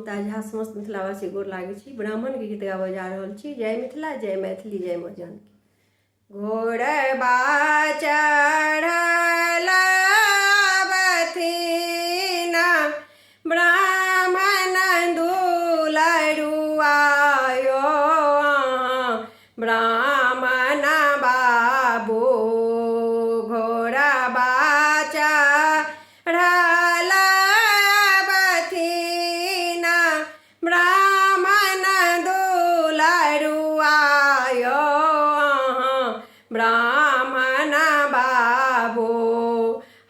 ताजा समस्त मिथिलावासी गोर लागे छी। ब्राह्मण के गीत गाबऽ जा रहल छी। जय मिथिला, जय मैथिली, जय माँ जानकी। घोड़बा चढ़ल बथिन ब्राह्मण दुलरुआयो, ब्राह्मण बाबू घोड़बा चढ़ल बथिन ब्राह्मण दुलरुआयो, ब्राह्मण बाबू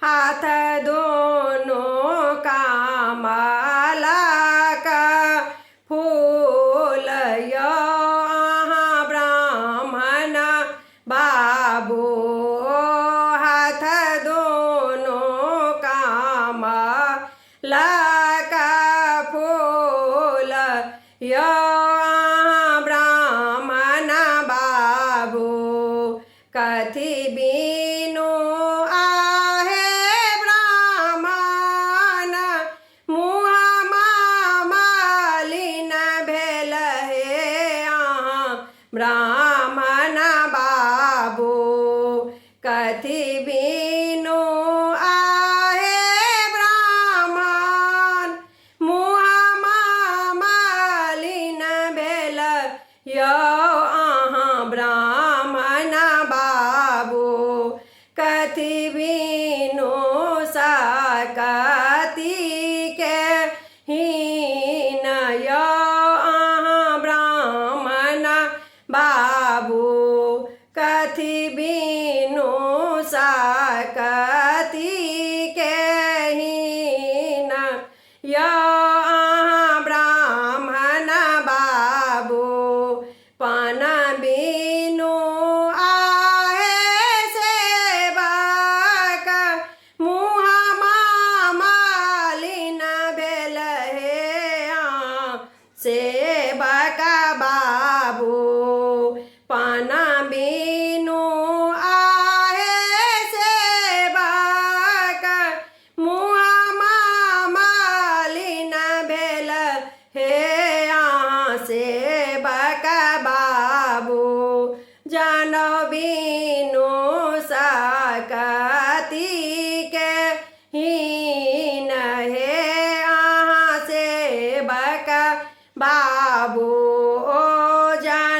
हाथ दोनों कमलक फूल यो, ब्राह्मण बाबू हाथ दोनों कमलक फूल यो, ब्राह्मण बाबू कथी बीनु आहे ब्राह्मण मुँहमा मलिन भेल हे, ब्राह्मण बाबू कथी बीनु आहे ब्राह्मण मुँहमा मलिन भेल यो, ब्राह्मण बाबू कथी बीनु सकती के हीन यो, ब्राह्मण बाबू कथी बीनु सकती के हीन यो, ब्राह्मण बाबू पान बीनु आहे सेवक मुँहमा मलिन भेल हे, सेवक बाबू पान बीनु आहे सेवक मुँहमा मलिन भेल हे, सेवक बाबू जानो बीनु सकती के हीन हे, सेवक बाबू ओ जान